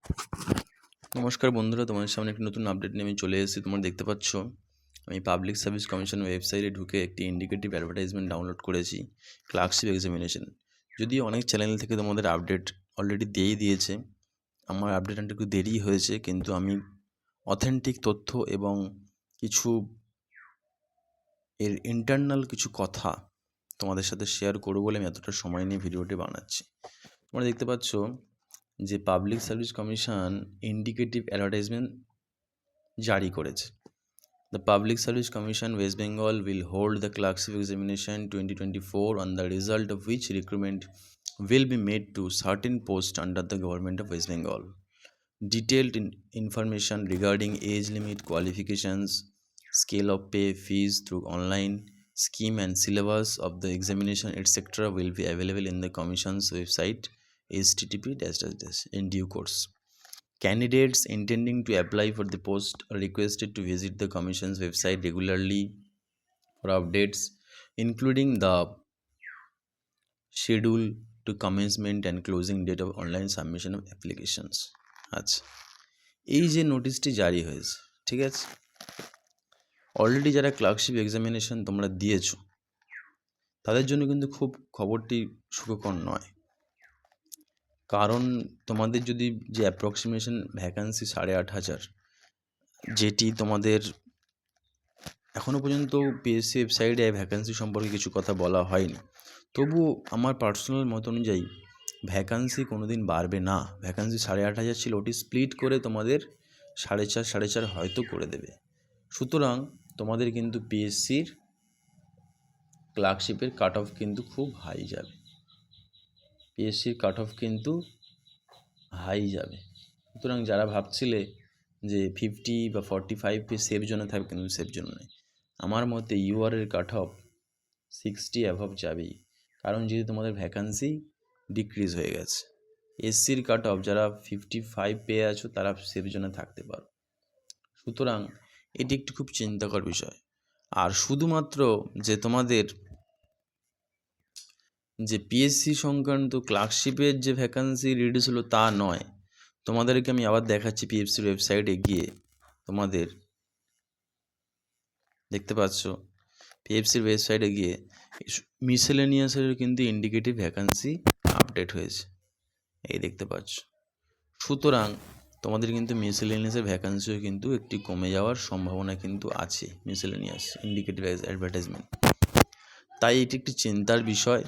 নমস্কার বন্ধুরা, তোমাদের সামনে একটি নতুন আপডেট নিয়ে আমি চলে এসেছি। তোমরা দেখতে পাচ্ছ আমি পাবলিক সার্ভিস কমিশন ওয়েবসাইটে ঢুকে একটি ইন্ডিকেটিভ অ্যাডভার্টাইজমেন্ট ডাউনলোড করেছি, ক্লার্কশিপ এক্সামিনেশন। যদিও অনেক চ্যানেল থেকে তোমাদের আপডেট অলরেডি দিয়েই দিয়েছে, আমার আপডেট একটু দেরি হয়েছে, কিন্তু আমি অথেন্টিক তথ্য এবং কিছু এর ইন্টারনাল কিছু কথা তোমাদের সাথে শেয়ার করবো বলে আমি এতটা সময় নিয়ে ভিডিওটি বানাচ্ছি। তোমরা দেখতে পাচ্ছ যে public service commission indicative advertisement জারি করেছে। The Public Service Commission West Bengal will hold the clerkship examination 2024, on the result of which recruitment will be made to certain posts under the government of West Bengal. Detailed information regarding age limit, qualifications, scale of pay, fees through online scheme and syllabus of the examination etc. will be available in the Commission's website http:// in due course. Candidates intending to apply for the post are requested to visit the Commission's website regularly for updates, including the schedule to commencement and closing date of online submission of applications. আচ্ছা, এই যে নোটিশটি জারি হয়েছে, ঠিক আছে, already যারা clerkship examination তোমরা দিয়েছো তাদের জন্য কিন্তু খুব খবরটি সুখকর নয়। কারণ তোমাদের যদি যে অ্যাপ্রক্সিমেশন ভ্যাকান্সি 8,500, যেটি তোমাদের এখনও পর্যন্ত পিএসসি ওয়েবসাইটে ভ্যাকান্সি সম্পর্কে কিছু কথা বলা হয়নি, তবুও আমার পার্সোনাল মত অনুযায়ী ভ্যাকান্সি কোনো দিন বাড়বে না। ভ্যাকান্সি 8,500 ছিল, ওটি স্প্লিট করে তোমাদের 4.5 হয়তো করে দেবে। সুতরাং তোমাদের কিন্তু পিএসসির ক্লার্কশিপের কাট অফ কিন্তু খুব হাই যাবে, পিএসসির কাট অফ কিন্তু হাই যাবে। সুতরাং যারা ভাবছিলে যে 50 বা 45 সেফ জোনে থাকবে, কিন্তু সেফ জোন নেই। আমার মতে ইউআরের কাট অফ 60 অ্যাভব যাবেই, কারণ যেহেতু তোমাদের ভ্যাকান্সি ডিক্রিজ হয়ে গেছে। এসসির কাট অফ যারা 55 পেয়ে আছো তারা সেফ জোনে থাকতে পারো। সুতরাং এটি একটি খুব চিন্তাকর বিষয়। আর শুধুমাত্র যে তোমাদের যে পিএসসি সংক্রান্ত ক্লার্কশিপের যে ভ্যাকান্সি রিডিউস হলো তা নয়, তোমাদেরকে আমি আবার দেখাচ্ছি পিএসসির ওয়েবসাইটে গিয়ে। তোমাদের দেখতে পাচ্ছ পিএফসির ওয়েবসাইটে গিয়ে মিসেলেনিয়াসের কিন্তু ইন্ডিকেটিভ ভ্যাকান্সি আপডেট হয়েছে, এই দেখতে পাচ্ছ। সুতরাং তোমাদের কিন্তু মিসেলেনিয়াসের ভ্যাকান্সিও কিন্তু একটি কমে যাওয়ার সম্ভাবনা কিন্তু আছে, মিসেলেনিয়াস ইন্ডিকেটিভ অ্যাডভার্টাইজমেন্ট। তাই এটি একটি চিন্তার বিষয়।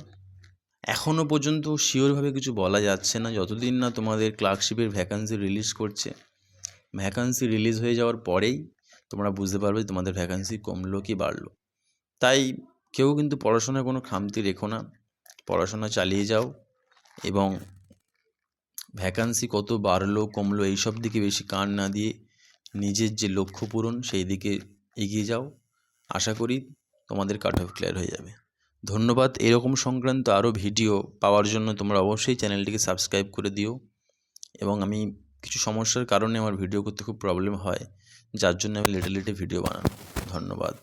এখনও পর্যন্ত শিওরভাবে কিছু বলা যাচ্ছে না, যতদিন না তোমাদের ক্লার্কশিপের ভ্যাকান্সি রিলিজ করছে। ভ্যাকান্সি রিলিজ হয়ে যাওয়ার পরেই তোমরা বুঝতে পারবে তোমাদের ভ্যাকান্সি কমলো কি বাড়লো। তাই কেউ কিন্তু পড়াশোনায় কোনো খামতি রেখো না, পড়াশোনা চালিয়ে যাও এবং ভ্যাকান্সি কত বাড়লো কমলো এইসব দিকে বেশি কান না দিয়ে নিজের যে লক্ষ্য পূরণ সেই দিকে এগিয়ে যাও। আশা করি তোমাদের কাট অফ ক্লিয়ার হয়ে যাবে। ধন্যবাদ। এরকম সংক্রান্ত আরও ভিডিও পাওয়ার জন্য তোমরা অবশ্যই চ্যানেলটিকে সাবস্ক্রাইব করে দিও। এবং আমি কিছু সমস্যার কারণে আমার ভিডিও করতে খুব প্রবলেম হয়, যার জন্য আমি লেটে ভিডিও বানানো। ধন্যবাদ।